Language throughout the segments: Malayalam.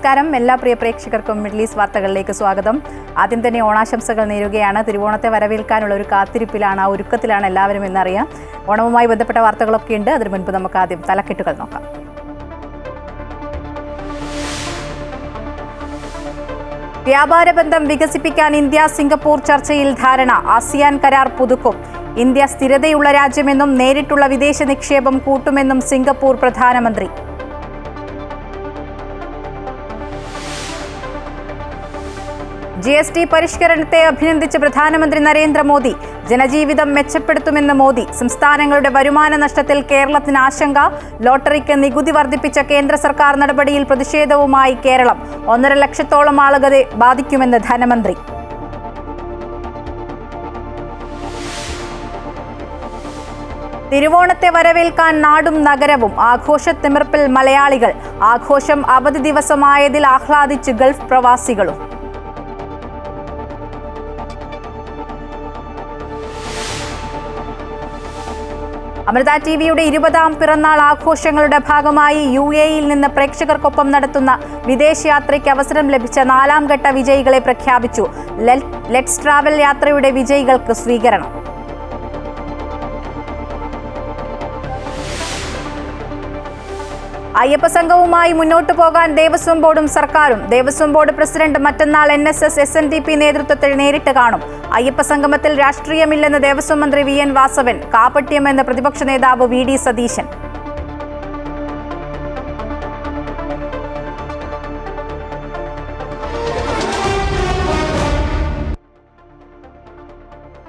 നമസ്കാരം. എല്ലാ പ്രിയ പ്രേക്ഷകർക്കും മിഡിൽ ഈസ്റ്റ് വാർത്തകളിലേക്ക് സ്വാഗതം. ആദ്യം തന്നെ ഓണാശംസകൾ നേരുകയാണ്. തിരുവോണത്തെ വരവേൽക്കാനുള്ള ഒരു കാത്തിരിപ്പിലാണ്, ആ ഒരുക്കത്തിലാണ് എല്ലാവരും എന്നറിയാം. ഓണവുമായി ബന്ധപ്പെട്ട വാർത്തകളൊക്കെ ഉണ്ട്. അതിനു മുൻപ് നമുക്ക് ആദ്യം തലക്കെട്ടുകൾ നോക്കാം. വ്യാപാര ബന്ധം വികസിപ്പിക്കാൻ ഇന്ത്യ സിംഗപ്പൂർ ചർച്ചയിൽ ധാരണ. ആസിയാൻ കരാർ പുതുക്കും. ഇന്ത്യ സ്ഥിരതയുള്ള രാജ്യമെന്നും നേരിട്ടുള്ള വിദേശ നിക്ഷേപം കൂട്ടുമെന്നും സിംഗപ്പൂർ പ്രധാനമന്ത്രി. GST പരിഷ്കരണത്തെ അഭിനന്ദിച്ച് പ്രധാനമന്ത്രി നരേന്ദ്രമോദി. ജനജീവിതം മെച്ചപ്പെടുത്തുമെന്ന് മോദി. സംസ്ഥാനങ്ങളുടെ വരുമാന നഷ്ടത്തിൽ കേരളത്തിന് ആശങ്ക. ലോട്ടറിക്ക് നികുതി വർദ്ധിപ്പിച്ച കേന്ദ്ര സർക്കാർ നടപടിയിൽ പ്രതിഷേധവുമായി കേരളം. 1.5 ലക്ഷത്തോളം ആളുകളെ ബാധിക്കുമെന്ന് ധനമന്ത്രി. തിരുവോണത്തെ വരവേൽക്കാൻ നാടും നഗരവും. ആഘോഷത്തിമിർപ്പിൽ മലയാളികൾ. ആഘോഷം അവധി ദിവസമായതിൽ ആഹ്ലാദിച്ച് ഗൾഫ് പ്രവാസികളും. അമൃത ടിവിയുടെ 20ാം പിറന്നാൾ ആഘോഷങ്ങളുടെ ഭാഗമായി UAEയിൽ നിന്ന് പ്രേക്ഷകർക്കൊപ്പം നടത്തുന്ന വിദേശയാത്രയ്ക്ക് അവസരം ലഭിച്ച 4ാം ഘട്ട വിജയികളെ പ്രഖ്യാപിച്ചു. ലെറ്റ്സ് ട്രാവൽ യാത്രയുടെ വിജയികൾക്ക് സ്വീകരണം. അയ്യപ്പ സംഘവുമായി മുന്നോട്ടു പോകാൻ ദേവസ്വം ബോർഡും സർക്കാരും. ദേവസ്വം ബോർഡ് പ്രസിഡന്റ് മറ്റന്നാൾ NSS SNDP നേതൃത്വത്തിൽ നേരിട്ട് കാണും. അയ്യപ്പ സംഗമത്തിൽ രാഷ്ട്രീയമില്ലെന്ന് ദേവസ്വം മന്ത്രി VN വാസവൻ. കാപട്യമെന്ന് പ്രതിപക്ഷ നേതാവ് VD സതീശൻ.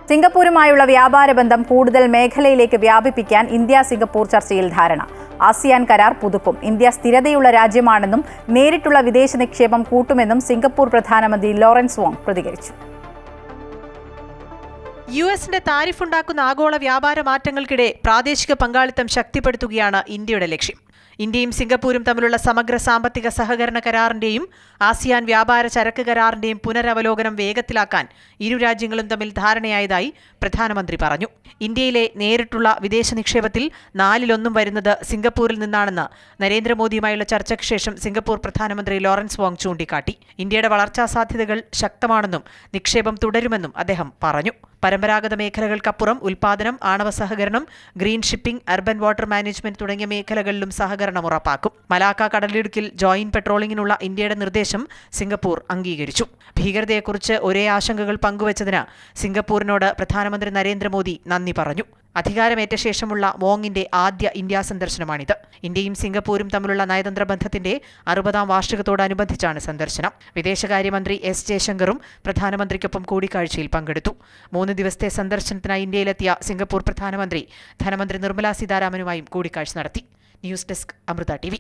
സിംഗപ്പൂരുമായുള്ള വ്യാപാര ബന്ധം കൂടുതൽ മേഖലയിലേക്ക് വ്യാപിപ്പിക്കാൻ ഇന്ത്യ സിംഗപ്പൂർ ചർച്ചയിൽ ധാരണ. ആസിയാൻ കരാർ പുതുക്കും. ഇന്ത്യ സ്ഥിരതയുള്ള രാജ്യമാണെന്നും നേരിട്ടുള്ള വിദേശ നിക്ഷേപം കൂട്ടുമെന്നും സിംഗപ്പൂർ പ്രധാനമന്ത്രി ലോറൻസ് വോങ് പ്രതികരിച്ചു. US-ന്റെ താരിഫുണ്ടാക്കുന്ന ആഗോള വ്യാപാര മാറ്റങ്ങൾക്കിടെ പ്രാദേശിക പങ്കാളിത്തം ശക്തിപ്പെടുത്തുകയാണ് ഇന്ത്യയുടെ ലക്ഷ്യം. ഇന്ത്യയും സിംഗപ്പൂരും തമ്മിലുള്ള സമഗ്ര സാമ്പത്തിക സഹകരണ കരാറിന്റെയും ആസിയാൻ വ്യാപാര ചരക്ക് കരാറിന്റെയും പുനരവലോകനം വേഗത്തിലാക്കാൻ ഇരു രാജ്യങ്ങളും തമ്മിൽ ധാരണയായതായി പ്രധാനമന്ത്രി പറഞ്ഞു. ഇന്ത്യയിലെ നേരിട്ടുള്ള വിദേശ നിക്ഷേപത്തിൽ 4/1 വരുന്നത് സിംഗപ്പൂരിൽ നിന്നാണെന്ന് നരേന്ദ്രമോദിയുമായുള്ള ചർച്ചയ്ക്ക് ശേഷം സിംഗപ്പൂർ പ്രധാനമന്ത്രി ലോറൻസ് വോങ് ചൂണ്ടിക്കാട്ടി. ഇന്ത്യയുടെ വളർച്ചാ സാധ്യതകൾ ശക്തമാണെന്നും നിക്ഷേപം തുടരുമെന്നും അദ്ദേഹം പറഞ്ഞു. പരമ്പരാഗത മേഖലകൾക്കപ്പുറം ഉൽപാദനം, ആണവ സഹകരണം, green shipping, urban water management തുടങ്ങിയ മേഖലകളിലും സഹകരണം ഉറപ്പാക്കും. മലാക്ക കടലിടുക്കിൽ ജോയിന്റ് പെട്രോളിംഗിനുള്ള ഇന്ത്യയുടെ നിർദ്ദേശം സിംഗപ്പൂർ അംഗീകരിച്ചു. ഭീകരതയെക്കുറിച്ച് ഒരേ ആശങ്കകൾ പങ്കുവച്ചതിന് സിംഗപ്പൂരിനോട് പ്രധാനമന്ത്രി നരേന്ദ്രമോദി നന്ദി പറഞ്ഞു. അധികാരമേറ്റ ശേഷമുള്ള വോങ്ങിന്റെ ആദ്യ ഇന്ത്യാ സന്ദർശനമാണിത്. ഇന്ത്യയും സിംഗപ്പൂരും തമ്മിലുള്ള നയതന്ത്ര ബന്ധത്തിന്റെ 60ാം വാർഷികത്തോടനുബന്ധിച്ചാണ് സന്ദർശനം. വിദേശകാര്യമന്ത്രി S ജയശങ്കറും പ്രധാനമന്ത്രിക്കൊപ്പം കൂടിക്കാഴ്ചയിൽ പങ്കെടുത്തു. 3 ദിവസത്തെ സന്ദർശനത്തിനായി ഇന്ത്യയിലെത്തിയ സിംഗപ്പൂർ പ്രധാനമന്ത്രി ധനമന്ത്രി നിർമ്മല സീതാരാമനുമായും കൂടിക്കാഴ്ച നടത്തി. News desk Amrita TV.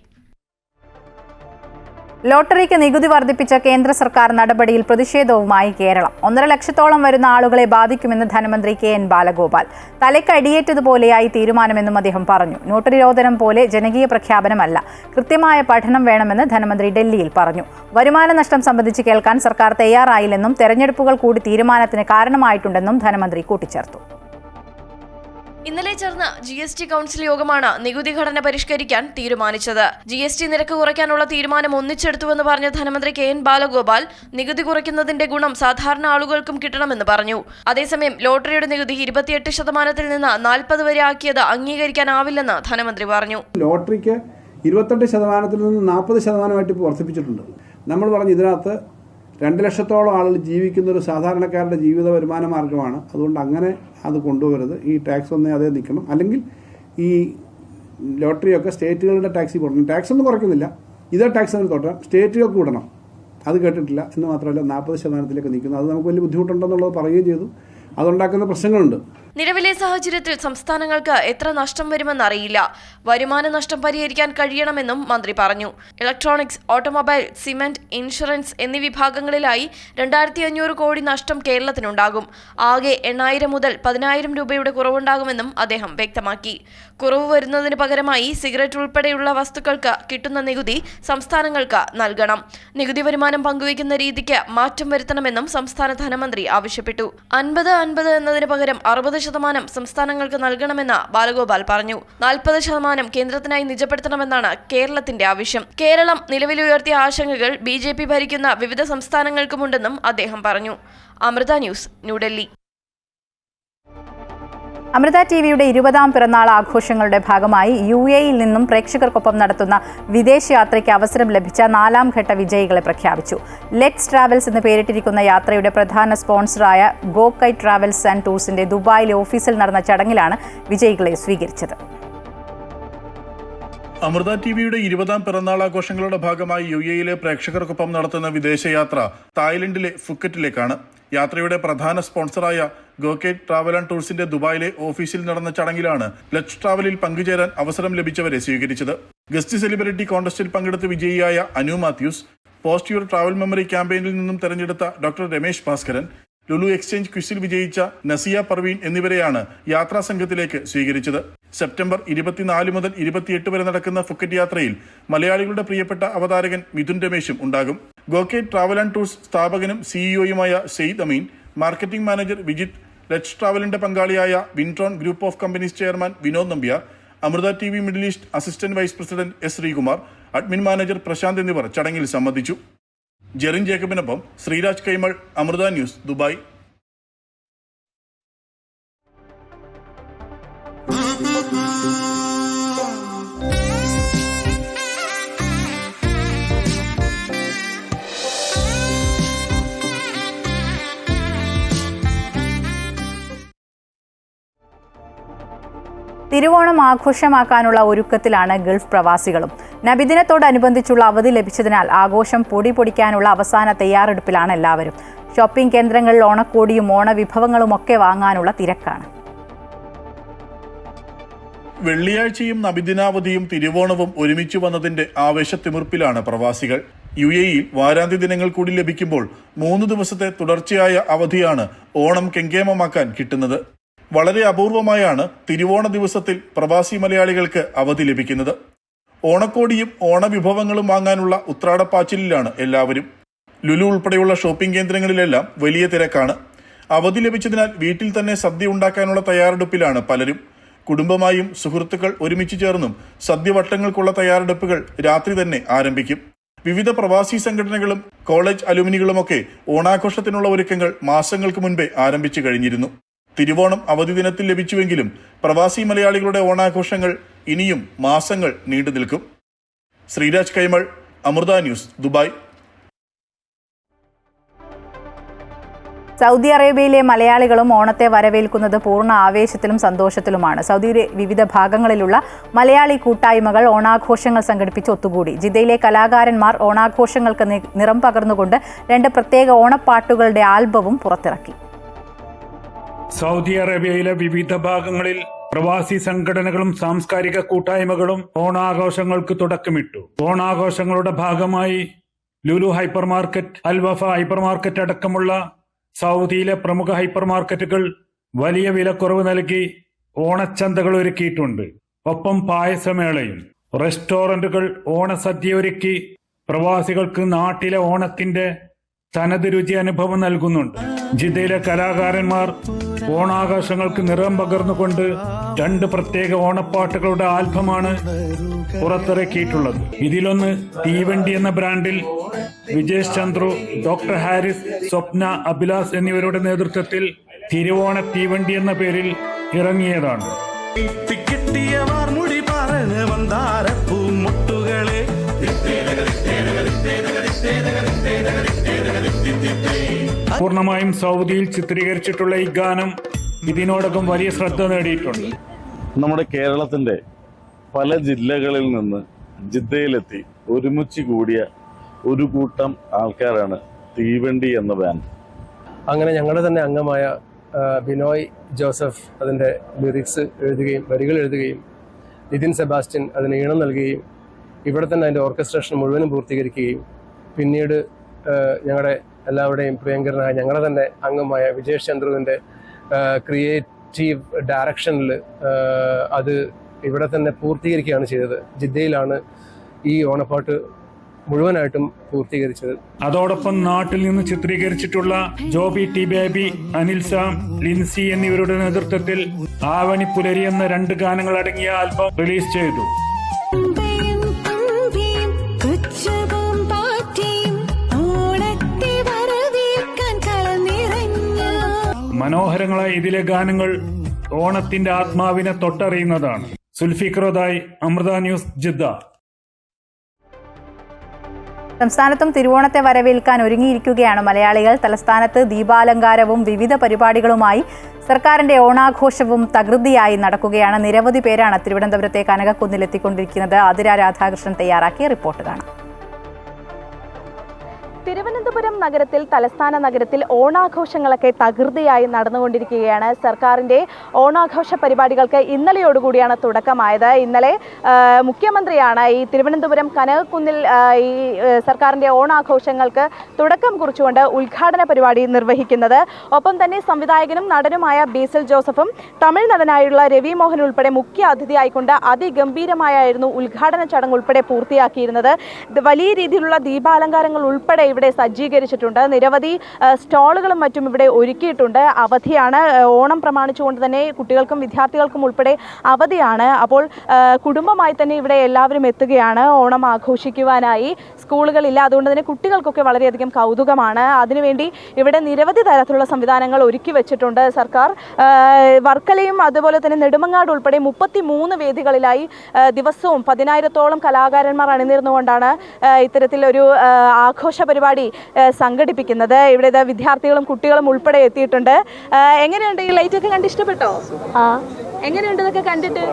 ലോട്ടറിക്ക് നികുതി വർദ്ധിപ്പിച്ച കേന്ദ്ര സർക്കാർ നടപടിയിൽ പ്രതിഷേധവുമായി കേരളം. 1.5 ലക്ഷത്തോളം വരുന്ന ആളുകളെ ബാധിക്കുമെന്ന് ധനമന്ത്രി KN ബാലഗോപാൽ. തലക്കടിയേറ്റതുപോലെയായി തീരുമാനമെന്നും അദ്ദേഹം പറഞ്ഞു. നോട്ട് നിരോധനം പോലെ ജനകീയ പ്രഖ്യാപനമല്ല, കൃത്യമായ പഠനം വേണമെന്ന് ധനമന്ത്രി ഡൽഹിയിൽ പറഞ്ഞു. വരുമാന നഷ്ടം സംബന്ധിച്ച് കേൾക്കാൻ സർക്കാർ തയ്യാറായില്ലെന്നും തെരഞ്ഞെടുപ്പുകൾ കൂടി തീരുമാനത്തിന് കാരണമായിട്ടുണ്ടെന്നും ധനമന്ത്രി കൂട്ടിച്ചേർത്തു. ഇന്നലെ ചേർന്ന GST കൗൺസിൽ യോഗമാണ് നികുതി ഘടന പരിഷ്കരിക്കാൻ തീരുമാനിച്ചത്. GST നിരക്ക് കുറയ്ക്കാനുള്ള തീരുമാനം ഒന്നിച്ചെടുത്തുവെന്ന് പറഞ്ഞ ധനമന്ത്രി KN ബാലഗോപാൽ നികുതി കുറയ്ക്കുന്നതിന്റെ ഗുണം സാധാരണ ആളുകൾക്കും കിട്ടണമെന്ന് പറഞ്ഞു. അതേസമയം ലോട്ടറിയുടെ നികുതി 28% നിന്ന് 40 വരെ ആക്കിയത് അംഗീകരിക്കാനാവില്ലെന്ന് ധനമന്ത്രി പറഞ്ഞു. ലോട്ടറിക്ക് 28% നിന്ന് 40% വർദ്ധിപ്പിച്ചിട്ടുണ്ട്. നമ്മൾ പറഞ്ഞു ഇതിനകത്ത് 2 ലക്ഷത്തോളം ആളുകൾ ജീവിക്കുന്ന ഒരു സാധാരണക്കാരുടെ ജീവിത വരുമാന മാർഗമാണ്. അതുകൊണ്ട് അങ്ങനെ അത് കൊണ്ടുവരുന്നത്. ഈ ടാക്സ് ഒന്നേ അതേ നിൽക്കണം. അല്ലെങ്കിൽ ഈ ലോട്ടറിയൊക്കെ സ്റ്റേറ്റുകളുടെ ടാക്സിൽ പോകണം. ടാക്സ് ഒന്നും കുറയ്ക്കുന്നില്ല, ഇതേ ടാക്സ് അതിന് തൊട്ടാൽ സ്റ്റേറ്റുകൾക്ക് വിടണം. അത് കേട്ടിട്ടില്ല എന്ന് മാത്രമല്ല 40% നിൽക്കുന്നു. അത് നമുക്ക് വലിയ ബുദ്ധിമുട്ടുണ്ടെന്നുള്ളത് പറയുകയും ചെയ്തു. അതുണ്ടാക്കുന്ന പ്രശ്നങ്ങളുണ്ട്. നിലവിലെ സാഹചര്യത്തിൽ സംസ്ഥാനങ്ങൾക്ക് എത്ര നഷ്ടം വരുമെന്നറിയില്ല. വരുമാന നഷ്ടം പരിഹരിക്കാൻ കഴിയണമെന്നും മന്ത്രി പറഞ്ഞു. ഇലക്ട്രോണിക്സ്, ഓട്ടോമൊബൈൽ, സിമന്റ്, ഇൻഷുറൻസ് എന്നീ വിഭാഗങ്ങളിലായി 2500 കോടി നഷ്ടം കേരളത്തിനുണ്ടാകും. ആകെ 8000 മുതൽ 10000 രൂപയുടെ കുറവുണ്ടാകുമെന്നും അദ്ദേഹം വ്യക്തമാക്കി. കുറവ് വരുന്നതിന് പകരമായി സിഗരറ്റ് ഉൾപ്പെടെയുള്ള വസ്തുക്കൾക്ക് കിട്ടുന്ന നികുതി സംസ്ഥാനങ്ങൾക്ക് നൽകണം. നികുതി വരുമാനം പങ്കുവയ്ക്കുന്ന രീതിക്ക് മാറ്റം വരുത്തണമെന്നും സംസ്ഥാന ധനമന്ത്രി ആവശ്യപ്പെട്ടു. 50-50 എന്നതിന് പകരം 60% 40% സംസ്ഥാനങ്ങൾക്ക് നൽകണമെന്ന് ബാലഗോപാൽ പറഞ്ഞു. 40% കേന്ദ്രത്തിനായി നിജപ്പെടുത്തണമെന്നാണ് കേരളത്തിന്റെ ആവശ്യം. കേരളം നിലവിലുയർത്തിയ ആശങ്കകൾ BJP ഭരിക്കുന്ന വിവിധ സംസ്ഥാനങ്ങൾക്കുമുണ്ടെന്നും അദ്ദേഹം പറഞ്ഞു. അമൃത ന്യൂസ്, ന്യൂഡൽഹി. അമൃത ടിവിയുടെ 20ാം പിറന്നാൾ ആഘോഷങ്ങളുടെ ഭാഗമായി UAEയിൽ നിന്നും പ്രേക്ഷകർക്കൊപ്പം നടത്തുന്ന വിദേശയാത്രയ്ക്ക് അവസരം ലഭിച്ച 4ാം ഘട്ട വിജയികളെ പ്രഖ്യാപിച്ചു. ലെറ്റ്സ് ട്രാവൽസ് എന്ന് പേരിട്ടിരിക്കുന്ന യാത്രയുടെ പ്രധാന സ്പോൺസറായ ഗോകൈ ട്രാവൽസ് ആൻഡ് ടൂർസിന്റെ ദുബായിലെ ഓഫീസിൽ നടന്ന ചടങ്ങിലാണ് വിജയികളെ സ്വീകരിച്ചത്. അമൃത ടിവിയുടെ 20ാം പിറന്നാൾ ആഘോഷങ്ങളുടെ ഭാഗമായി UAEയിലെ പ്രേക്ഷകർക്കൊപ്പം നടത്തുന്ന വിദേശയാത്ര തായ്ലൻഡിലെ ഫുക്കറ്റിലേക്കാണ്. യാത്രയുടെ പ്രധാന സ്പോൺസറായ ഗോകൈ ട്രാവൽ ആൻഡ് ടൂർസിന്റെ ദുബായിലെ ഓഫീസിൽ നടന്ന ചടങ്ങിലാണ് ലെറ്റ്സ് ട്രാവലിൽ പങ്കുചേരാൻ അവസരം ലഭിച്ചവരെ സ്വീകരിച്ചത്. ഗസ്റ്റ് സെലിബ്രിറ്റി കോൺടെസ്റ്റിൽ പങ്കെടുത്ത് വിജയിയായ Anu Mathews, post your travel memory ക്യാമ്പയിനിൽ നിന്നും തെരഞ്ഞെടുത്ത ഡോക്ടർ രമേശ് ഭാസ്കരൻ, ലുലു എക്സ്ചേഞ്ച് ക്വിസിൽ വിജയിച്ച നസിയ പർവീൻ എന്നിവരെയാണ് യാത്രാ സംഘത്തിലേക്ക് സ്വീകരിച്ചത്. സെപ്റ്റംബർ 24 മുതൽ 28 വരെ നടക്കുന്ന ഫുക്കറ്റ് യാത്രയിൽ മലയാളികളുടെ പ്രിയപ്പെട്ട അവതാരകൻ മിഥുൻ രമേശും ഉണ്ടാകും. ഗോകൈ ട്രാവൽ ആൻഡ് ടൂർസ് സ്ഥാപകനും CEOയുമായ Syed Ameen, marketing manager Vijith, let's ട്രാവലിന്റെ പങ്കാളിയായ Wintron group of companies chairman Vinod Nambiar, Amrita TV Middle East assistant vice president S Sreekumar, admin manager Prashanth എന്നിവർ ചടങ്ങിൽ സംബന്ധിച്ചു. ജെറിൻ ജേക്കബിനൊപ്പം ശ്രീരാജ് കൈമൾ, അമൃത ന്യൂസ്, ദുബായ്. തിരുവോണം ആഘോഷമാക്കാനുള്ള ഒരുക്കത്തിലാണ് ഗൾഫ് പ്രവാസികളും. നബിദിനത്തോടനുബന്ധിച്ചുള്ള അവധി ലഭിച്ചതിനാൽ ആഘോഷം പൊടിപൊടിക്കാനുള്ള അവസാന തയ്യാറെടുപ്പിലാണ് എല്ലാവരും. ഷോപ്പിംഗ് കേന്ദ്രങ്ങളിൽ ഓണക്കോടിയും ഓണവിഭവങ്ങളുമൊക്കെ വാങ്ങാനുള്ള തിരക്കാണ്. വെള്ളിയാഴ്ചയും നബിദിനാവധിയും തിരുവോണവും ഒരുമിച്ച് വന്നതിന്റെ ആവേശത്തിമിർപ്പിലാണ് പ്രവാസികൾ. UAEയിൽ വാരാന്ത്യ ദിനങ്ങൾ കൂടി ലഭിക്കുമ്പോൾ 3 ദിവസത്തെ തുടർച്ചയായ അവധിയാണ് ഓണം കെങ്കേമമാക്കാൻ കിട്ടുന്നത്. വളരെ അപൂർവമായാണ് തിരുവോണ ദിവസത്തിൽ പ്രവാസി മലയാളികൾക്ക് അവധി ലഭിക്കുന്നത്. ഓണക്കോടിയും ഓണവിഭവങ്ങളും വാങ്ങാനുള്ള ഉത്രാടപ്പാച്ചിലിലാണ് എല്ലാവരും. ലുലു ഉൾപ്പെടെയുള്ള ഷോപ്പിംഗ് കേന്ദ്രങ്ങളിലെല്ലാം വലിയ തിരക്കാണ്. അവധി ലഭിച്ചതിനാൽ വീട്ടിൽ തന്നെ സദ്യ ഉണ്ടാക്കാനുള്ള തയ്യാറെടുപ്പിലാണ് പലരും. കുടുംബമായും സുഹൃത്തുക്കൾ ഒരുമിച്ച് ചേർന്നും സദ്യവട്ടങ്ങൾക്കുള്ള തയ്യാറെടുപ്പുകൾ രാത്രി തന്നെ ആരംഭിക്കും. വിവിധ പ്രവാസി സംഘടനകളും കോളേജ് അലുമിനികളുമൊക്കെ ഓണാഘോഷത്തിനുള്ള ഒരുക്കങ്ങൾ മാസങ്ങൾക്ക് മുൻപേ ആരംഭിച്ചു കഴിഞ്ഞിരുന്നു. തിരുവോണം അവധി ദിനത്തിൽ ലഭിച്ചുവെങ്കിലും പ്രവാസി മലയാളികളുടെ ഓണാഘോഷങ്ങൾ ഇനിയും മാസങ്ങൾ നീണ്ടു നിൽക്കും. Sreeraj Kaimal, Amrita news, Dubai. Saudi അറേബ്യയിലെ മലയാളികളും ഓണത്തെ വരവേൽക്കുന്നത് പൂർണ്ണ ആവേശത്തിലും സന്തോഷത്തിലുമാണ്. സൗദിയിലെ വിവിധ ഭാഗങ്ങളിലുള്ള മലയാളി കൂട്ടായ്മകൾ ഓണാഘോഷങ്ങൾ സംഘടിപ്പിച്ച് ഒത്തുകൂടി. ജിദ്ദയിലെ കലാകാരന്മാർ ഓണാഘോഷങ്ങൾക്ക് നിറം പകർന്നുകൊണ്ട് 2 പ്രത്യേക ഓണപ്പാട്ടുകളുടെ ആൽബവും പുറത്തിറക്കി. സൗദി അറേബ്യയിലെ വിവിധ ഭാഗങ്ങളിൽ പ്രവാസി സംഘടനകളും സാംസ്കാരിക കൂട്ടായ്മകളും ഓണാഘോഷങ്ങൾക്ക് തുടക്കമിട്ടു. ഓണാഘോഷങ്ങളുടെ ഭാഗമായി Lulu hypermarket, Al Wafa hypermarket അടക്കമുള്ള സൗദിയിലെ പ്രമുഖ ഹൈപ്പർ മാർക്കറ്റുകൾ വലിയ വിലക്കുറവ് നൽകി ഓണച്ചന്തകൾ ഒരുക്കിയിട്ടുണ്ട്. ഒപ്പം പായസമേളയും. റെസ്റ്റോറന്റുകൾ ഓണസദ്യ ഒരുക്കി പ്രവാസികൾക്ക് നാട്ടിലെ ഓണത്തിന്റെ തനത് രുചി അനുഭവം നൽകുന്നുണ്ട്. ജിദ്ദയിലെ കലാകാരന്മാർ ഓണാഘോഷങ്ങൾക്ക് നിറം പകർന്നുകൊണ്ട് 2 പ്രത്യേക ഓണപ്പാട്ടുകളുടെ ആൽബമാണ് പുറത്തിറക്കിയിട്ടുള്ളത്. ഇതിലൊന്ന് തീവണ്ടി എന്ന ബ്രാൻഡിൽ വിജേഷ് ചന്ദ്രു, ഡോക്ടർ ഹാരിസ്, സ്വപ്ന, അഭിലാസ് എന്നിവരുടെ നേതൃത്വത്തിൽ തിരുവോണ തീവണ്ടി എന്ന പേരിൽ ഇറങ്ങിയതാണ്. പൂർണ്ണമായും സൗദിയിൽ ചിത്രീകരിച്ചിട്ടുള്ള ഈ ഗാനം ഇതിനോടകം വലിയ ശ്രദ്ധ നേടിയിട്ടുണ്ട്. നമ്മുടെ കേരളത്തിന്റെ പല ജില്ലകളിൽ നിന്ന് ജിദ്ദയിലെത്തി ഒരുമിച്ച് കൂടിയ ഒരു കൂട്ടം ആൾക്കാരാണ് തീവണ്ടി എന്ന ബാൻഡ്. അങ്ങനെ ഞങ്ങളുടെ തന്നെ അംഗമായ ബിനോയ് ജോസഫ് അതിൻ്റെ ലിറിക്സ് എഴുതുകയും വരികൾ എഴുതുകയും നിതിൻ സെബാസ്റ്റ്യൻ അതിന് ഈണം നൽകുകയും ഇവിടെ തന്നെ അതിൻ്റെ ഓർക്കസ്ട്രേഷൻ മുഴുവനും പൂർത്തീകരിക്കുകയും പിന്നീട് ഞങ്ങളുടെ എല്ലാവരുടെയും പ്രിയങ്കരനായ ഞങ്ങളുടെ തന്നെ അംഗമായ വിജേഷ് ചന്ദ്രുവിൻ്റെ ക്രിയേറ്റീവ് ഡയറക്ഷനിൽ അത് ഇവിടെ തന്നെ പൂർത്തീകരിക്കുകയാണ് ചെയ്തത്. ജിദ്ദയിലാണ് ഈ ഓണപ്പാട്ട് മുഴുവനായിട്ടും പൂർത്തീകരിച്ചത്. അതോടൊപ്പം നാട്ടിൽ നിന്ന് ചിത്രീകരിച്ചിട്ടുള്ള ജോബി ടി ബേബി, അനിൽ സാം, ലിൻസി എന്നിവരുടെ നേതൃത്വത്തിൽ ആവണി പുലരി എന്ന 2 ഗാനങ്ങൾ അടങ്ങിയ ആൽബം റിലീസ് ചെയ്തു. മനോഹരങ്ങളായ ഇതിലെ ഗാനങ്ങൾ ഓണത്തിന്റെ ആത്മാവിനെ തൊട്ടറിയുന്നതാണ്. സുൽഫിഖ്റോദായി, അമൃത ന്യൂസ്, ജിദ്ദ. സംസ്ഥാനത്തും തിരുവോണത്തെ വരവേൽക്കാൻ ഒരുങ്ങിയിരിക്കുകയാണ് മലയാളികൾ. തലസ്ഥാനത്ത് ദീപാലങ്കാരവും വിവിധ പരിപാടികളുമായി സർക്കാരിന്റെ ഓണാഘോഷവും തകൃതിയായി നടക്കുകയാണ്. നിരവധി പേരാണ് തിരുവനന്തപുരത്തെ കനകക്കുന്നിലെത്തിക്കൊണ്ടിരിക്കുന്നത്. ആതിര രാധാകൃഷ്ണൻ തയ്യാറാക്കിയ റിപ്പോർട്ട് കാണാം. തിരുവനന്തപുരം നഗരത്തിൽ, തലസ്ഥാന നഗരത്തിൽ ഓണാഘോഷങ്ങളൊക്കെ തകൃതിയായി നടന്നുകൊണ്ടിരിക്കുകയാണ്. സർക്കാരിൻ്റെ ഓണാഘോഷ പരിപാടികൾക്ക് ഇന്നലെയോടുകൂടിയാണ് തുടക്കമായത്. ഇന്നലെ മുഖ്യമന്ത്രിയാണ് ഈ തിരുവനന്തപുരം കനകക്കുന്നിൽ ഈ സർക്കാരിൻ്റെ ഓണാഘോഷങ്ങൾക്ക് തുടക്കം കുറിച്ചുകൊണ്ട് ഉദ്ഘാടന പരിപാടി നിർവഹിക്കുന്നത്. ഒപ്പം തന്നെ സംവിധായകനും നടനുമായ ബേസിൽ ജോസഫും തമിഴ് നടനായുള്ള രവി മോഹൻ ഉൾപ്പെടെ മുഖ്യ അതിഥിയായിക്കൊണ്ട് അതിഗംഭീരമായിരുന്നു ഉദ്ഘാടന ചടങ്ങ് ഉൾപ്പെടെ പൂർത്തിയാക്കിയിരുന്നത്. വലിയ രീതിയിലുള്ള ദീപാലങ്കാരങ്ങൾ ഉൾപ്പെടെ ഇവിടെ സജ്ജീകരിച്ചിട്ടുണ്ട്. നിരവധി സ്റ്റാളുകളും മറ്റും ഇവിടെ ഒരുക്കിയിട്ടുണ്ട്. അവധിയാണ്. ഓണം പ്രമാണിച്ചുകൊണ്ട് തന്നെ കുട്ടികൾക്കും വിദ്യാർത്ഥികൾക്കും ഉൾപ്പെടെ അവധിയാണ്. അപ്പോൾ കുടുംബമായി തന്നെ ഇവിടെ എല്ലാവരും എത്തുകയാണ് ഓണം ആഘോഷിക്കുവാനായി. സ്കൂളുകളില്ല, അതുകൊണ്ട് തന്നെ കുട്ടികൾക്കൊക്കെ വളരെയധികം കൗതുകമാണ്. അതിനുവേണ്ടി ഇവിടെ നിരവധി തരത്തിലുള്ള സംവിധാനങ്ങൾ ഒരുക്കി വെച്ചിട്ടുണ്ട് സർക്കാർ. വർക്കലയും അതുപോലെ തന്നെ നെടുമങ്ങാട് ഉൾപ്പെടെ 33 വേദികളിലായി ദിവസവും 10,000-ഓളം കലാകാരന്മാർ അണിനിരുന്നുകൊണ്ടാണ് ഇത്തരത്തിലൊരു ആഘോഷ പരിപാടി സംഘടിപ്പിക്കുന്നത്. ഇവിടെ വിദ്യാർത്ഥികളും കുട്ടികളും ഉൾപ്പെടെ എത്തിയിട്ടുണ്ട്. എങ്ങനെയുണ്ട് ഈ ലൈറ്റ് ഒക്കെ കണ്ട് ഇഷ്ടപ്പെട്ടോ? എങ്ങനെയുണ്ട് ഇതൊക്കെ കണ്ടിട്ട്?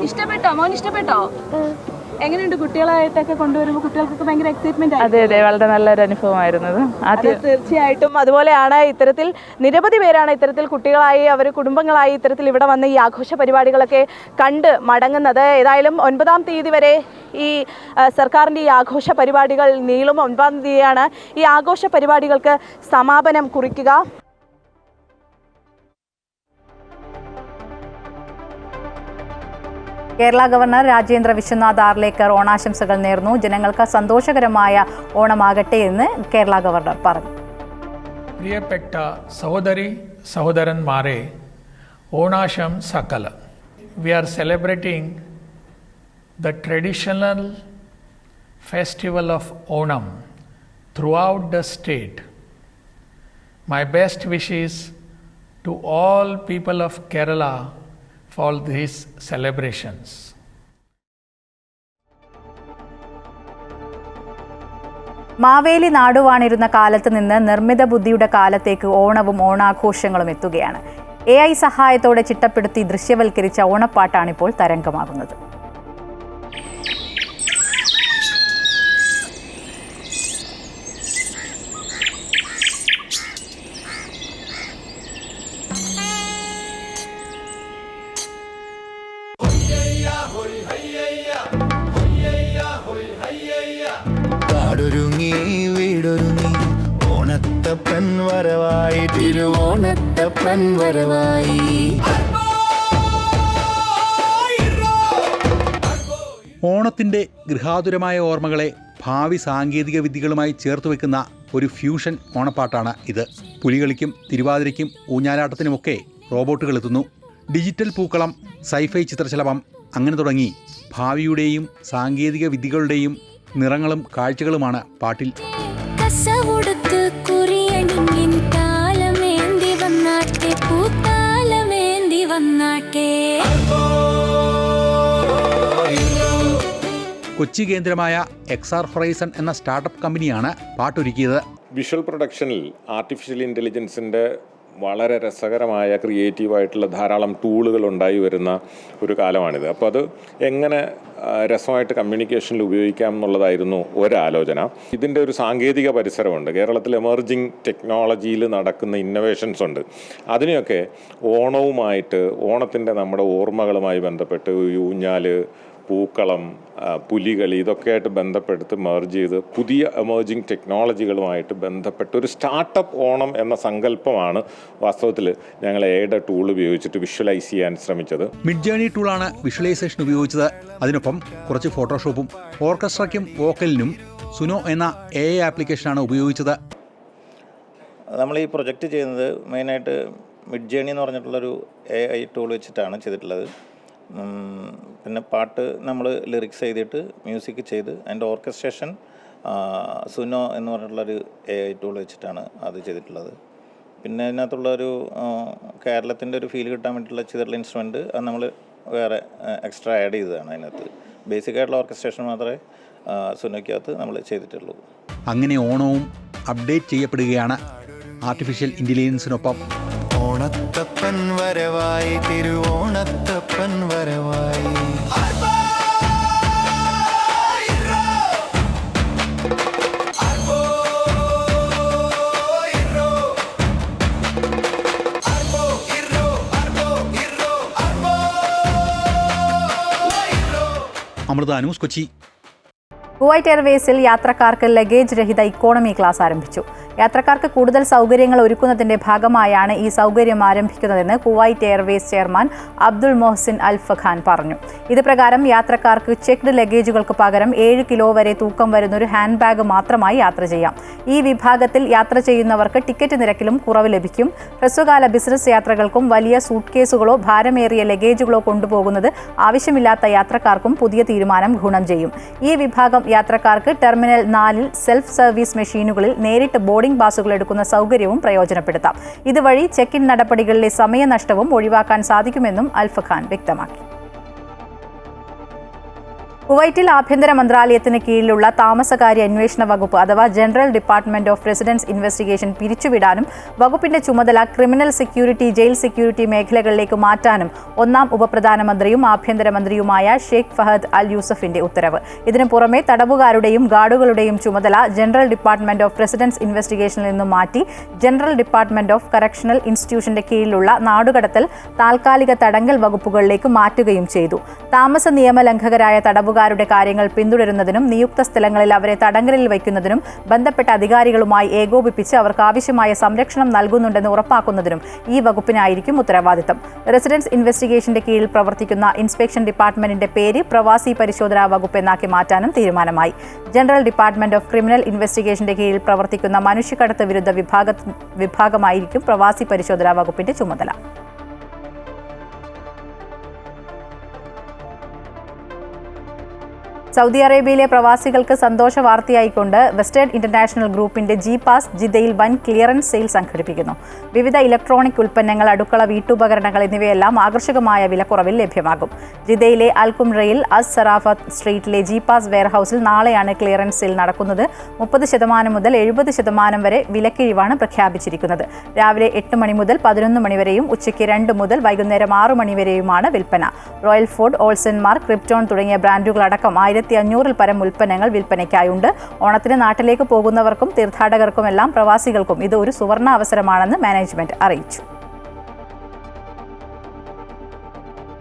ഇഷ്ടപ്പെട്ടോ? മോൻ ഇഷ്ടപ്പെട്ടോ? എങ്ങനെയുണ്ട് കുട്ടികളായിട്ടൊക്കെ കൊണ്ടുവരുമ്പോൾ? കുട്ടികൾക്കൊക്കെ ഭയങ്കര എക്സൈറ്റ്മെന്റ്. അതെ, വളരെ നല്ലൊരു അനുഭവമായിരുന്നു. തീർച്ചയായിട്ടും അതുപോലെയാണ്. ഇത്തരത്തിൽ നിരവധി പേരാണ് ഇത്തരത്തിൽ കുട്ടികളായി, അവർ കുടുംബങ്ങളായി ഇത്തരത്തിൽ ഇവിടെ വന്ന് ഈ ആഘോഷ പരിപാടികളൊക്കെ കണ്ട് മടങ്ങുന്നത്. ഏതായാലും 9-ാം തീയതി വരെ ഈ സർക്കാരിൻ്റെ ഈ ആഘോഷ പരിപാടികൾ നീളും. 9-ാം തീയതിയാണ് ഈ ആഘോഷ പരിപാടികൾക്ക് സമാപനം കുറിക്കുക. കേരള ഗവർണർ രാജേന്ദ്ര വിശ്വനാഥ് ആർലേക്കർ ഓണാശംസകൾ നേർന്നു. ജനങ്ങൾക്ക് സന്തോഷകരമായ ഓണമാകട്ടെ എന്ന് കേരള ഗവർണർ പറഞ്ഞു. പ്രിയപ്പെട്ട സഹോദരി സഹോദരന്മാരെ, ഓണാശം സകല. We are celebrating the traditional festival of Onam throughout the state. My best wishes to all people of Kerala for these celebrations. Maveli നാടുവാണിരുന്ന കാലത്ത് നിന്ന് നിർമ്മിത ബുദ്ധിയുടെ കാലത്തേക്ക് ഓണവും ഓണാഘോഷങ്ങളും എത്തുകയാണ്. AI സഹായത്തോടെ ചിട്ടപ്പെടുത്തി ദൃശ്യവൽക്കരിച്ച ഓണപ്പാട്ടാണിപ്പോൾ തരംഗമാകുന്നത്. ഓണത്തപ്പൻ വരവായി, തിരുവോണത്തപ്പൻ വരവായി. ഓണത്തിൻ്റെ ഗൃഹാതുരമായ ഓർമ്മകളെ ഭാവി സാങ്കേതിക വിദ്യകളുമായി ചേർത്ത് വെക്കുന്ന ഒരു ഫ്യൂഷൻ ഓണപ്പാട്ടാണ് ഇത്. പുലികളിക്കും തിരുവാതിരയ്ക്കും ഊഞ്ഞാലാട്ടത്തിനുമൊക്കെ റോബോട്ടുകൾ എത്തുന്നു. ഡിജിറ്റൽ പൂക്കളം, സൈഫൈ ചിത്രശലഭം, അങ്ങനെ തുടങ്ങി ഭാവിയുടെയും സാങ്കേതിക വിദ്യകളുടെയും നിറങ്ങളും കാഴ്ചകളുമാണ് പാട്ടിൽ. കൊച്ചി കേന്ദ്രമായ XR ഹൊറൈസൺ എന്ന സ്റ്റാർട്ടപ്പ് കമ്പനിയാണ് പാട്ടൊരുക്കിയത്. വിഷ്വൽ പ്രൊഡക്ഷനിൽ ആർട്ടിഫിഷ്യൽ ഇൻ്റലിജൻസിൻ്റെ വളരെ രസകരമായ ക്രിയേറ്റീവായിട്ടുള്ള ധാരാളം ടൂളുകൾ ഉണ്ടായി വരുന്ന ഒരു കാലമാണിത്. അപ്പോൾ അത് എങ്ങനെ രസമായിട്ട് കമ്മ്യൂണിക്കേഷനിൽ ഉപയോഗിക്കാം എന്നുള്ളതായിരുന്നു ഒരാലോചന. ഇതിൻ്റെ ഒരു സാങ്കേതിക പരിസരമുണ്ട്. കേരളത്തിൽ എമർജിങ് ടെക്നോളജിയിൽ നടക്കുന്ന ഇന്നൊവേഷൻസ് ഉണ്ട്. അതിനെയൊക്കെ ഓണവുമായിട്ട്, ഓണത്തിൻ്റെ നമ്മുടെ ഓർമ്മകളുമായി ബന്ധപ്പെട്ട് ഊഞ്ഞാൽ, പൂക്കളം, പുലികളി ഇതൊക്കെയായിട്ട് ബന്ധപ്പെടുത്തി മെർജ് ചെയ്ത് പുതിയ എമേർജിങ് ടെക്നോളജികളുമായിട്ട് ബന്ധപ്പെട്ട് ഒരു സ്റ്റാർട്ടപ്പ് ഓണം എന്ന സങ്കല്പമാണ് വാസ്തവത്തിൽ ഞങ്ങൾ എയുടെ ടൂൾ ഉപയോഗിച്ചിട്ട് വിഷ്വലൈസ് ചെയ്യാൻ ശ്രമിച്ചത്. മിഡ് ജേണി ടൂളാണ് വിഷ്വലൈസേഷൻ ഉപയോഗിച്ചത്. അതിനൊപ്പം കുറച്ച് ഫോട്ടോഷോപ്പും. ഓർക്കസ്ട്രയ്ക്കും വോക്കലിനും സുനോ എന്ന AI ആപ്ലിക്കേഷനാണ് ഉപയോഗിച്ചത്. നമ്മൾ ഈ പ്രൊജക്റ്റ് ചെയ്യുന്നത് മെയിനായിട്ട് മിഡ് ജേണി എന്ന് പറഞ്ഞിട്ടുള്ളൊരു AI ടൂൾ വെച്ചിട്ടാണ് ചെയ്തിട്ടുള്ളത്. പിന്നെ പാട്ട് നമ്മൾ ലിറിക്സ് ചെയ്തിട്ട് മ്യൂസിക് ചെയ്ത് അതിൻ്റെ ഓർക്കസ്ട്രേഷൻ സുനോ എന്ന് പറഞ്ഞിട്ടുള്ളൊരു AI ടൂൾ വെച്ചിട്ടാണ് അത് ചെയ്തിട്ടുള്ളത്. പിന്നെ അതിനകത്തുള്ളൊരു കേരളത്തിൻ്റെ ഒരു ഫീൽ കിട്ടാൻ വേണ്ടിയിട്ടുള്ള ചെയ്തിട്ടുള്ള ഇൻസ്ട്രുമെൻറ്റ് അത് നമ്മൾ വേറെ എക്സ്ട്രാ ആഡ് ചെയ്തതാണ്. അതിനകത്ത് ബേസിക്കായിട്ടുള്ള ഓർക്കസ്ട്രേഷൻ മാത്രമേ സുനോയ്ക്കകത്ത് നമ്മൾ ചെയ്തിട്ടുള്ളൂ. അങ്ങനെ ഓണവും അപ്ഡേറ്റ് ചെയ്യപ്പെടുകയാണ് ആർട്ടിഫിഷ്യൽ ഇൻ്റലിജൻസിനൊപ്പം. ഓണത്തപ്പൻ വരവായി, തിരുവോണത്തപ്പൻ വരവായി. അമൃത ന്യൂസ്, കൊച്ചി. കുവൈറ്റ് എയർവേസിൽ യാത്രക്കാർക്ക് ലഗേജ് രഹിത ഇക്കോണമി ക്ലാസ് ആരംഭിച്ചു. യാത്രക്കാർക്ക് കൂടുതൽ സൗകര്യങ്ങൾ ഒരുക്കുന്നതിന്റെ ഭാഗമായാണ് ഈ സൗകര്യം ആരംഭിക്കുന്നതെന്ന് Kuwait Airways chairman Abdul Mohsin Al Fakhan പറഞ്ഞു. ഇത് പ്രകാരം യാത്രക്കാർക്ക് ചെക്ക്ഡ് ലഗേജുകൾക്ക് പകരം 7 കിലോ വരെ തൂക്കം വരുന്നൊരു ഹാൻഡ് ബാഗ് മാത്രമായി യാത്ര ചെയ്യാം. ഈ വിഭാഗത്തിൽ യാത്ര ചെയ്യുന്നവർക്ക് ടിക്കറ്റ് നിരക്കിലും കുറവ് ലഭിക്കും. ഹ്രസ്വകാല ബിസിനസ് യാത്രകൾക്കും വലിയ സൂട്ട് കേസുകളോ ഭാരമേറിയ ലഗേജുകളോ കൊണ്ടുപോകുന്നത് ആവശ്യമില്ലാത്ത യാത്രക്കാർക്കും പുതിയ തീരുമാനം ഗുണം ചെയ്യും. ഈ വിഭാഗം യാത്രക്കാർക്ക് ടെർമിനൽ 4-ൽ സെൽഫ് സർവീസ് മെഷീനുകളിൽ നേരിട്ട് ബോർഡിംഗ് പാസുകൾ എടുക്കുന്ന സൗകര്യവും പ്രയോജനപ്പെടുത്താം. ഇതുവഴി ചെക്ക് ഇൻ നടപടികളിലെ സമയനഷ്ടവും ഒഴിവാക്കാൻ സാധിക്കുമെന്നും അൽ ഫഖാൻ വ്യക്തമാക്കി. കുവൈറ്റിൽ ആഭ്യന്തര മന്ത്രാലയത്തിന് കീഴിലുള്ള താമസകാര്യ അന്വേഷണ വകുപ്പ് അഥവാ general department of residence investigation പിരിച്ചുവിടാനും വകുപ്പിന്റെ ചുമതല ക്രിമിനൽ സെക്യൂരിറ്റി, ജയിൽ സെക്യൂരിറ്റി മേഖലകളിലേക്ക് മാറ്റാനും ഒന്നാം ഉപപ്രധാനമന്ത്രിയും ആഭ്യന്തരമന്ത്രിയുമായ ഷെയ്ഖ് ഫഹദ് അൽ യൂസഫിന്റെ ഉത്തരവ്. ഇതിനു പുറമെ തടവുകാരുടെയും ഗാർഡുകളുടെയും ചുമതല ജനറൽ ഡിപ്പാർട്ട്മെന്റ് ഓഫ് റെസിഡൻസ് ഇൻവെസ്റ്റിഗേഷനിൽ നിന്നും മാറ്റി ജനറൽ ഡിപ്പാർട്ട്മെന്റ് ഓഫ് കറക്ഷണൽ ഇൻസ്റ്റിറ്റ്യൂഷന്റെ കീഴിലുള്ള നാടുകടത്തൽ, താൽക്കാലിക തടങ്കൽ വകുപ്പുകളിലേക്ക് മാറ്റുകയും ചെയ്തു. താമസ നിയമലംഘകരായ തടവുകാരുടെ കാര്യങ്ങൾ പിന്തുടരുന്നതിനും നിയുക്ത സ്ഥലങ്ങളിൽ അവരെ തടങ്കലിൽ വയ്ക്കുന്നതിനും ബന്ധപ്പെട്ട അധികാരികളുമായി ഏകോപിപ്പിച്ച് അവർക്ക് ആവശ്യമായ സംരക്ഷണം നൽകുന്നുണ്ടെന്ന് ഉറപ്പാക്കുന്നതിനും ഈ വകുപ്പിനായിരിക്കും ഉത്തരവാദിത്തം. റെസിഡൻസ് ഇൻവെസ്റ്റിഗേഷന്റെ കീഴിൽ പ്രവർത്തിക്കുന്ന ഇൻസ്പെക്ഷൻ ഡിപ്പാർട്ട്മെന്റിന്റെ പേര് പ്രവാസി പരിശോധനാ വകുപ്പ് എന്നാക്കി മാറ്റാനും തീരുമാനമായി. ജനറൽ ഡിപ്പാർട്ട്മെന്റ് ഓഫ് ക്രിമിനൽ ഇൻവെസ്റ്റിഗേഷന്റെ കീഴിൽ പ്രവർത്തിക്കുന്ന മനുഷ്യക്കടത്ത് വിരുദ്ധ വിഭാഗമായിരിക്കും പ്രവാസി പരിശോധനാ വകുപ്പിന്റെ ചുമതല. സൗദി അറേബ്യയിലെ പ്രവാസികൾക്ക് സന്തോഷ വാർത്തയായിക്കൊണ്ട് വെസ്റ്റേൺ ഇന്റർനാഷണൽ ഗ്രൂപ്പിന്റെ G-Pass ജിദ്ദയിൽ വൻ ക്ലിയറൻസ് സെയിൽ സംഘടിപ്പിക്കുന്നു. വിവിധ ഇലക്ട്രോണിക് ഉൽപ്പന്നങ്ങൾ, അടുക്കള, വീട്ടുപകരണങ്ങൾ എന്നിവയെല്ലാം ആകർഷകമായ വിലക്കുറവിൽ ലഭ്യമാകും. ജിദ്ദയിലെ അൽകുംറയിൽ അസ് സറാഫത്ത് സ്ട്രീറ്റിലെ G-Pass വെയർഹൌസിൽ നാളെയാണ് ക്ലിയറൻസ് സെയിൽ നടക്കുന്നത്. 30% മുതൽ 70% വരെ വിലക്കിഴിവാണ് പ്രഖ്യാപിച്ചിരിക്കുന്നത്. രാവിലെ 8 മണി മുതൽ 11 മണി വരെയും ഉച്ചയ്ക്ക് 2 മുതൽ വൈകുന്നേരം 6 മണി വരെയുമാണ് വിൽപ്പന. റോയൽ ഫുഡ്, ഓൾസൺമാർ, ക്രിപ്റ്റോൺ തുടങ്ങിയ ബ്രാൻഡുകളടക്കം 1500-ൽ പരം ഉൽപ്പന്നങ്ങൾ വിൽപ്പനയ്ക്കായുണ്ട്. ഓണത്തിന് നാട്ടിലേക്ക് പോകുന്നവർക്കും തീർത്ഥാടകർക്കുമെല്ലാം പ്രവാസികൾക്കും ഇത് ഒരു സുവർണ അവസരമാണെന്ന് മാനേജ്മെന്റ് അറിയിച്ചു.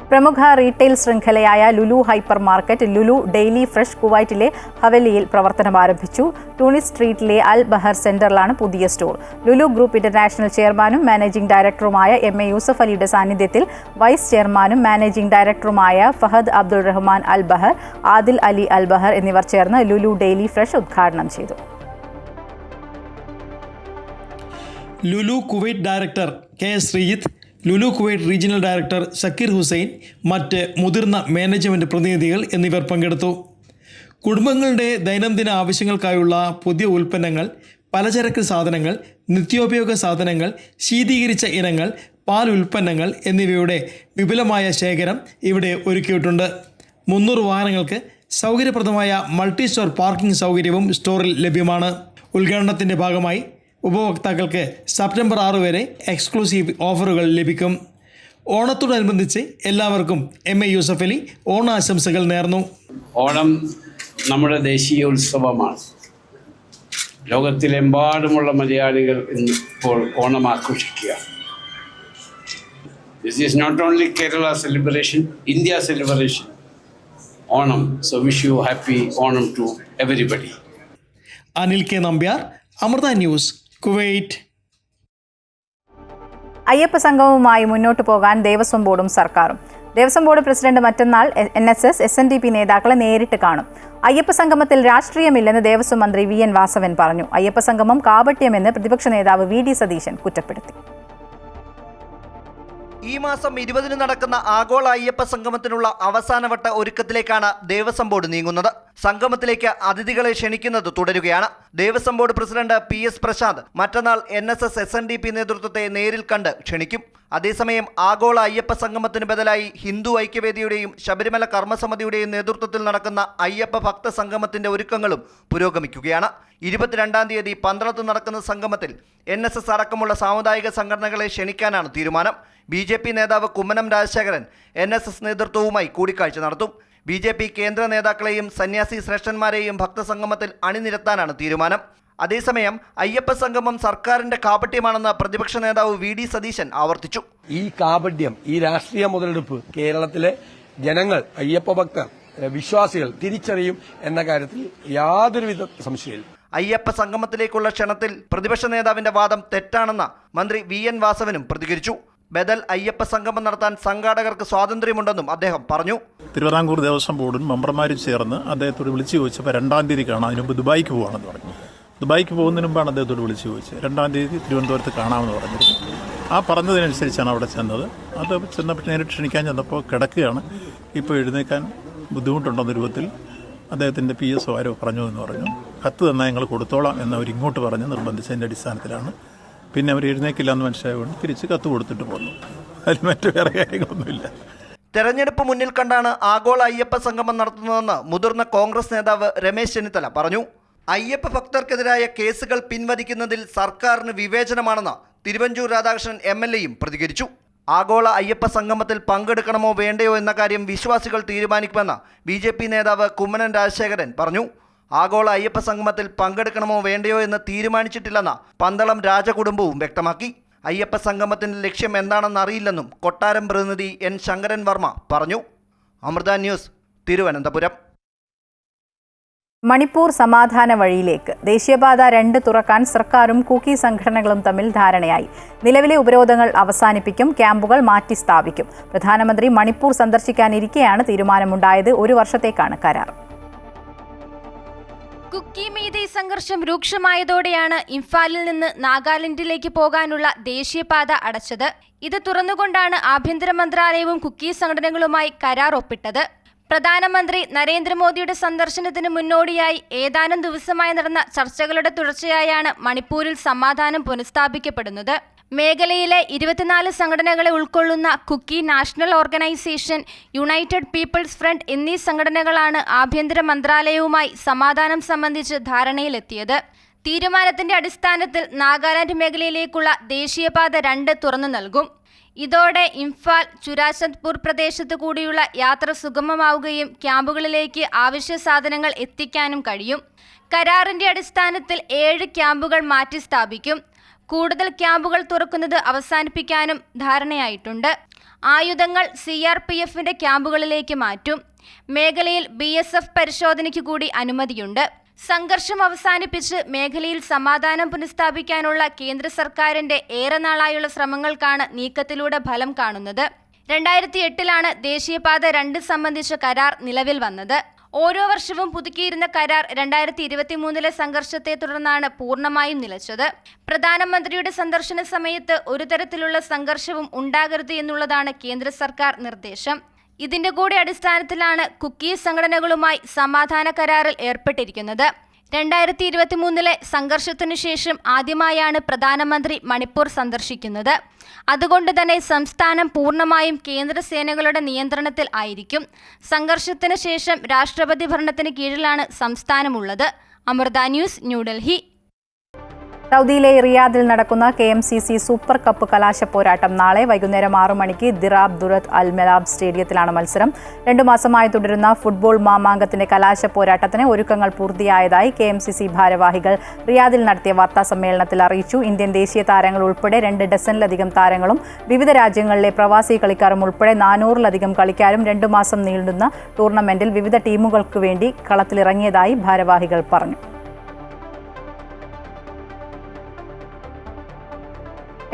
പ്രമുഖ റീറ്റെയിൽ ശൃംഖലയായ Lulu hypermarket, Lulu daily fresh കുവൈറ്റിലെ ഹവലിയിൽ പ്രവർത്തനം ആരംഭിച്ചു. ടൂണിസ് സ്ട്രീറ്റിലെ അൽ ബഹർ സെന്ററിലാണ് പുതിയ സ്റ്റോർ. ലുലു ഗ്രൂപ്പ് ഇന്റർനാഷണൽ ചെയർമാനും മാനേജിംഗ് ഡയറക്ടറുമായ MA യൂസഫ് അലിയുടെ സാന്നിധ്യത്തിൽ വൈസ് ചെയർമാനും മാനേജിംഗ് ഡയറക്ടറുമായ ഫഹദ് അബ്ദുൾ റഹ്മാൻ അൽ ബഹർ, ആദിൽ അലി അൽ ബഹർ എന്നിവർ ചേർന്ന് ലുലു ഡെയിലി ഫ്രഷ് ഉദ്ഘാടനം ചെയ്തു. Lulu Kuwait director KS Sreejith, Lulu Kuwait regional director Zakir Hussain, മറ്റ് മുതിർന്ന മാനേജ്മെൻറ്റ് പ്രതിനിധികൾ എന്നിവർ പങ്കെടുത്തു. കുടുംബങ്ങളുടെ ദൈനംദിന ആവശ്യങ്ങൾക്കായുള്ള പുതിയ ഉൽപ്പന്നങ്ങൾ, പലചരക്ക് സാധനങ്ങൾ, നിത്യോപയോഗ സാധനങ്ങൾ, ശീതീകരിച്ച ഇനങ്ങൾ, പാൽ ഉൽപ്പന്നങ്ങൾ എന്നിവയുടെ വിപുലമായ ശേഖരം ഇവിടെ ഒരുക്കിയിട്ടുണ്ട്. 300 വാഹനങ്ങൾക്ക് സൗകര്യപ്രദമായ മൾട്ടി സ്റ്റോർ പാർക്കിംഗ് സൗകര്യവും സ്റ്റോറിൽ ലഭ്യമാണ്. ഉദ്ഘാടനത്തിൻ്റെ ഭാഗമായി ഉപഭോക്താക്കൾക്ക് സെപ്റ്റംബർ 6 വരെ എക്സ്ക്ലൂസീവ് ഓഫറുകൾ ലഭിക്കും. ഓണത്തോടനുബന്ധിച്ച് എല്ലാവർക്കും MA യൂസഫ് അലി ഓണാശംസകൾ നേർന്നു. ഓണം നമ്മുടെ ദേശീയ ഉത്സവമാണ്. ലോകത്തിലെമ്പാടുമുള്ള മലയാളികൾ ഇപ്പോൾ ഓണം ആഘോഷിക്കുക. This is not only Kerala celebration, India celebration. Onam. So wish you happy Onam to everybody. Anil K Nambiar, Amrita news, Kuwait. Ayyappa സംഗമവുമായി മുന്നോട്ടു പോകാൻ ദേവസ്വം ബോർഡും സർക്കാരും. ദേവസ്വം ബോർഡ് പ്രസിഡന്റ് മറ്റന്നാൾ NSS SNDP നേതാക്കളെ നേരിട്ട് കാണും. അയ്യപ്പ സംഗമത്തിൽ രാഷ്ട്രീയമില്ലെന്ന് ദേവസ്വം മന്ത്രി VN വാസവൻ പറഞ്ഞു. അയ്യപ്പ സംഗമം കാപട്യമെന്ന് പ്രതിപക്ഷ നേതാവ് VD സതീശൻ കുറ്റപ്പെടുത്തി. ഈ മാസം 20 നടക്കുന്ന ആഗോള അയ്യപ്പ സംഗമത്തിനുള്ള അവസാനവട്ട ഒരുക്കത്തിലേക്കാണ് ദേവസ്വം ബോർഡ് നീങ്ങുന്നത്. സംഗമത്തിലേക്ക് അതിഥികളെ ക്ഷണിക്കുന്നത് തുടരുകയാണ്. Devaswom board president PS Prasanth മറ്റന്നാൾ NSS SNDP നേതൃത്വത്തെ നേരിൽ കണ്ട് ക്ഷണിക്കും. അതേസമയം ആഗോള അയ്യപ്പ സംഗമത്തിന് ബദലായി ഹിന്ദു ഐക്യവേദിയുടെയും ശബരിമല കർമ്മസമിതിയുടെയും നേതൃത്വത്തിൽ നടക്കുന്ന അയ്യപ്പ ഭക്ത സംഗമത്തിന്റെ ഒരുക്കങ്ങളും പുരോഗമിക്കുകയാണ്. 22-ാം തീയതി പന്തളത്ത് നടക്കുന്ന സംഗമത്തിൽ NSS അടക്കമുള്ള സാമുദായിക സംഘടനകളെ ക്ഷണിക്കാനാണ് തീരുമാനം. BJP നേതാവ് കുമ്മനം രാജശേഖരൻ NSS നേതൃത്വവുമായി കൂടിക്കാഴ്ച നടത്തും. BJP കേന്ദ്ര നേതാക്കളെയും സന്യാസി ശ്രേഷ്ഠന്മാരെയും ഭക്തസംഗമത്തിൽ അണിനിരത്താനാണ് തീരുമാനം. അതേസമയം അയ്യപ്പ സംഗമം സർക്കാരിന്റെ കാപട്യമാണെന്ന് പ്രതിപക്ഷ നേതാവ് VD സതീശൻ ആവർത്തിച്ചു. ഈ കാപട്യം, ഈ രാഷ്ട്രീയ മുതലെടുപ്പ് കേരളത്തിലെ ജനങ്ങൾ, അയ്യപ്പ ഭക്തർ, വിശ്വാസികൾ തിരിച്ചറിയും എന്ന കാര്യത്തിൽ യാതൊരുവിധ സംശയമില്ല. അയ്യപ്പ സംഗമത്തിലേക്കുള്ള ക്ഷണത്തിൽ പ്രതിപക്ഷ നേതാവിന്റെ വാദം തെറ്റാണെന്ന് മന്ത്രി VN വാസവനും പ്രതികരിച്ചു. ബദൽ അയ്യപ്പ സംഗമം നടത്താൻ സംഘാടകർക്ക് സ്വാതന്ത്ര്യമുണ്ടെന്നും അദ്ദേഹം പറഞ്ഞു. തിരുവിതാംകൂർ ദേവസ്വം ബോർഡും മെമ്പർമാരും ചേർന്ന് അദ്ദേഹത്തോട് വിളിച്ചു ചോദിച്ചപ്പോൾ 2-ാം തീയതി കാണാം, അതിന് മുമ്പ് ദുബായിക്ക് പോകാമെന്ന് പറഞ്ഞു. ദുബായിക്ക് പോകുന്നതിന് മുമ്പാണ് അദ്ദേഹത്തോട് വിളിച്ചു ചോദിച്ചത്. 2-ാം തീയതി തിരുവനന്തപുരത്ത് കാണാമെന്ന് പറഞ്ഞിരുന്നു. ആ പറഞ്ഞതിനനുസരിച്ചാണ് അവിടെ ചെന്നത്. അത് ചെന്നപ്പോൾ നേരിട്ട് ക്ഷണിക്കാൻ ചെന്നപ്പോൾ കിടക്കുകയാണ്. ഇപ്പോൾ എഴുന്നേക്കാൻ ബുദ്ധിമുട്ടുണ്ടെന്ന രൂപത്തിൽ അദ്ദേഹത്തിൻ്റെ PSO ആരോ പറഞ്ഞു എന്ന് പറഞ്ഞു. കത്ത് തന്നാൽ ഞങ്ങൾ കൊടുത്തോളാം എന്നവർ ഇങ്ങോട്ട് പറഞ്ഞ് നിർബന്ധിച്ചതിൻ്റെ അടിസ്ഥാനത്തിലാണ്. പിന്നെ അവർ എഴുന്നേക്കില്ല എന്ന് മനസ്സിലായതുകൊണ്ട് തിരിച്ച് കത്ത് കൊടുത്തിട്ട് പോന്നു. അതിൽ മറ്റു വേറെ കാര്യങ്ങളൊന്നുമില്ല. തെരഞ്ഞെടുപ്പ് മുന്നിൽ കണ്ടാണ് ആഗോള അയ്യപ്പ സംഗമം നടത്തുന്നതെന്ന് മുതിർന്ന കോൺഗ്രസ് നേതാവ് രമേശ് ചെന്നിത്തല പറഞ്ഞു. അയ്യപ്പ ഭക്തർക്കെതിരായ കേസുകൾ പിൻവലിക്കുന്നതിൽ സർക്കാരിന് വിവേചനമാണെന്ന് തിരുവഞ്ചൂർ രാധാകൃഷ്ണൻ MLAയും പ്രതികരിച്ചു. ആഗോള അയ്യപ്പ സംഗമത്തിൽ പങ്കെടുക്കണമോ വേണ്ടയോ എന്ന കാര്യം വിശ്വാസികൾ തീരുമാനിക്കുമെന്ന് BJP നേതാവ് കുമ്മനം രാജശേഖരൻ പറഞ്ഞു. ആഗോള അയ്യപ്പ സംഗമത്തിൽ പങ്കെടുക്കണമോ വേണ്ടയോ എന്ന് തീരുമാനിച്ചിട്ടില്ലെന്ന് പന്തളം രാജകുടുംബവും വ്യക്തമാക്കി. അയ്യപ്പ സംഗമത്തിന്റെ ലക്ഷ്യം എന്താണെന്ന് അറിയില്ലെന്നും കൊട്ടാരം പ്രതിനിധി N ശങ്കരൻ വർമ്മ പറഞ്ഞു. അമൃത ന്യൂസ്, തിരുവനന്തപുരം. മണിപ്പൂർ സമാധാന വഴിയിലേക്ക്. ദേശീയപാത 2 തുറക്കാൻ സർക്കാരും കുക്കി സംഘടനകളും തമ്മിൽ ധാരണയായി. നിലവിലെ ഉപരോധങ്ങൾ അവസാനിപ്പിക്കും, ക്യാമ്പുകൾ മാറ്റി സ്ഥാപിക്കും. പ്രധാനമന്ത്രി മണിപ്പൂർ സന്ദർശിക്കാനിരിക്കെയാണ് തീരുമാനമുണ്ടായത്. 1 വർഷത്തേക്കാണ് കരാർ. കുക്കി മീതെ സംഘർഷം രൂക്ഷമായതോടെയാണ് ഇംഫാലിൽ നിന്ന് നാഗാലാൻഡിലേക്ക് പോകാനുള്ള ദേശീയപാത അടച്ചത്. ഇത് തുറന്നുകൊണ്ടാണ് ആഭ്യന്തര മന്ത്രാലയവും കുക്കി സംഘടനകളുമായി കരാർ ഒപ്പിട്ടത്. പ്രധാനമന്ത്രി നരേന്ദ്രമോദിയുടെ സന്ദർശനത്തിന് മുന്നോടിയായി ഏതാനും ദിവസമായി നടന്ന ചർച്ചകളുടെ തുടർച്ചയായാണ് മണിപ്പൂരിൽ സമാധാനം പുനഃസ്ഥാപിക്കപ്പെടുന്നത്. മേഖലയിലെ 24 സംഘടനകളെ ഉൾക്കൊള്ളുന്ന Kuki national organisation, united people's front എന്നീ സംഘടനകളാണ് ആഭ്യന്തര മന്ത്രാലയവുമായി സമാധാനം സംബന്ധിച്ച് ധാരണയിലെത്തിയത്. തീരുമാനത്തിന്റെ അടിസ്ഥാനത്തിൽ നാഗാലാൻഡ് മേഖലയിലേക്കുള്ള ദേശീയപാത 2 തുറന്നു നൽകും. ഇതോടെ ഇംഫാൽ, ചുരാചന്ദ്പൂർ പ്രദേശത്തു കൂടിയുള്ള യാത്ര സുഗമമാവുകയും ക്യാമ്പുകളിലേക്ക് ആവശ്യ സാധനങ്ങൾ എത്തിക്കാനും കഴിയും. കരാറിന്റെ അടിസ്ഥാനത്തിൽ 7 ക്യാമ്പുകൾ മാറ്റി സ്ഥാപിക്കും. കൂടുതൽ ക്യാമ്പുകൾ തുറക്കുന്നത് അവസാനിപ്പിക്കാനും ധാരണയായിട്ടുണ്ട്. ആയുധങ്ങൾ CRPFന്റെ ക്യാമ്പുകളിലേക്ക് മാറ്റും. മേഖലയിൽ BSF പരിശോധനയ്ക്ക് കൂടി അനുമതിയുണ്ട്. സംഘർഷം അവസാനിപ്പിച്ച് മേഖലയിൽ സമാധാനം പുനഃസ്ഥാപിക്കാനുള്ള കേന്ദ്ര സർക്കാരിന്റെ ഏറെ നാളായുള്ള ശ്രമങ്ങൾക്കാണ് നീക്കത്തിലൂടെ ഫലം കാണുന്നത്. 2008-ലാണ് ദേശീയപാത 2 സംബന്ധിച്ച കരാർ നിലവിൽ വന്നത്. ഓരോ വർഷവും പുതുക്കിയിരുന്ന കരാർ 2023-ലെ സംഘർഷത്തെ തുടർന്നാണ് പൂർണ്ണമായും നിലച്ചത്. പ്രധാനമന്ത്രിയുടെ സന്ദർശന സമയത്ത് ഒരു തരത്തിലുള്ള സംഘർഷവും ഉണ്ടാകരുത് എന്നുള്ളതാണ് കേന്ദ്ര സർക്കാർ നിർദ്ദേശം. ഇതിന്റെ കൂടി അടിസ്ഥാനത്തിലാണ് കുക്കി സംഘടനകളുമായി സമാധാന കരാറിൽ ഏർപ്പെട്ടിരിക്കുന്നത്. 2023-ലെ സംഘർഷത്തിനു ശേഷം ആദ്യമായാണ് പ്രധാനമന്ത്രി മണിപ്പൂർ സന്ദർശിക്കുന്നത്. അതുകൊണ്ട് തന്നെ സംസ്ഥാനം പൂർണ്ണമായും കേന്ദ്ര സേനകളുടെ നിയന്ത്രണത്തിൽ ആയിരിക്കും. സംഘർഷത്തിന് ശേഷം രാഷ്ട്രപതി ഭരണത്തിന് കീഴിലാണ് സംസ്ഥാനമുള്ളത്. അമൃത ന്യൂസ്, ന്യൂഡൽഹി. സൗദിയിലെ റിയാദിൽ നടക്കുന്ന KMCC സൂപ്പർ കപ്പ് കലാശ പോരാട്ടം നാളെ വൈകുന്നേരം 6 മണിക്ക് ദിറാബ് ദുറത്ത് അൽ മെലാബ് സ്റ്റേഡിയത്തിലാണ് മത്സരം. 2 മാസമായി തുടരുന്ന ഫുട്ബോൾ മാമാങ്കത്തിന്റെ കലാശ പോരാട്ടത്തിന് ഒരുക്കങ്ങൾ പൂർത്തിയായതായി KMCC ഭാരവാഹികൾ റിയാദിൽ നടത്തിയ വാർത്താ സമ്മേളനത്തിൽ അറിയിച്ചു. ഇന്ത്യൻ ദേശീയ താരങ്ങൾ ഉൾപ്പെടെ 2 ഡസനിലധികം താരങ്ങളും വിവിധ രാജ്യങ്ങളിലെ പ്രവാസി കളിക്കാരും ഉൾപ്പെടെ 400-ലധികം കളിക്കാരും 2 മാസം നീളുന്ന ടൂർണമെന്റിൽ വിവിധ ടീമുകൾക്ക് വേണ്ടി കളത്തിലിറങ്ങിയതായി ഭാരവാഹികൾ പറഞ്ഞു.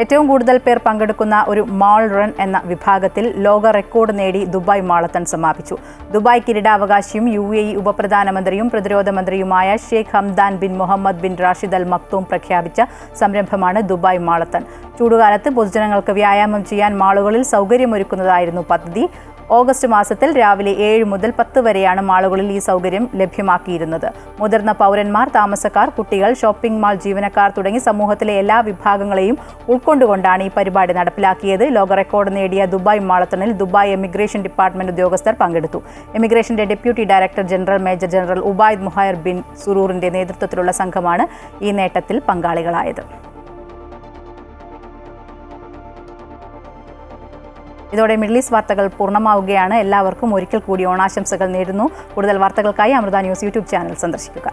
ഏറ്റവും കൂടുതൽ പേർ പങ്കെടുക്കുന്ന ഒരു മാൾ റൺ എന്ന വിഭാഗത്തിൽ ലോക റെക്കോർഡ് നേടി ദുബായ് മാളത്തൺ സമാപിച്ചു. ദുബായ് കിരീടാവകാശിയും UAE ഉപപ്രധാനമന്ത്രിയും പ്രതിരോധ മന്ത്രിയുമായ Sheikh Hamdan bin Mohammed bin Rashid Al Maktoum പ്രഖ്യാപിച്ച സംരംഭമാണ് ദുബായ് മാളത്തൺ. ചൂടുകാലത്ത് പൊതുജനങ്ങൾക്ക് വ്യായാമം ചെയ്യാൻ മാളുകളിൽ സൗകര്യമൊരുക്കുന്നതായിരുന്നു പദ്ധതി. ഓഗസ്റ്റ് മാസത്തിൽ രാവിലെ 7 മുതൽ 10 വരെയാണ് മാളുകളിൽ ഈ സൗകര്യം ലഭ്യമാക്കിയിരുന്നത്. മുതിർന്ന പൗരന്മാർ, താമസക്കാർ, കുട്ടികൾ, ഷോപ്പിംഗ് മാൾ ജീവനക്കാർ തുടങ്ങി സമൂഹത്തിലെ എല്ലാ വിഭാഗങ്ങളെയും ഉൾക്കൊണ്ടുകൊണ്ടാണ് ഈ പരിപാടി നടപ്പിലാക്കിയത്. ലോക റെക്കോർഡ് നേടിയ ദുബായ് മാളത്തണിൽ ദുബായ് എമിഗ്രേഷൻ ഡിപ്പാർട്ട്മെന്റ് ഉദ്യോഗസ്ഥർ പങ്കെടുത്തു. എമിഗ്രേഷന്റെ deputy director general major general Ubaid Muhair bin സുറൂറിന്റെ നേതൃത്വത്തിലുള്ള സംഘമാണ് ഈ നേട്ടത്തിൽ പങ്കാളികളായത്. ഇതോടെ മിഡിൽ ഈസ്റ്റ് വാർത്തകൾ പൂർണ്ണമാവുകയാണ്. എല്ലാവർക്കും ഒരിക്കൽ കൂടി ഓണാശംസകൾ നേരുന്നു. കൂടുതൽ വാർത്തകൾക്കായി അമൃത ന്യൂസ് യൂട്യൂബ് ചാനൽ സന്ദർശിക്കുക.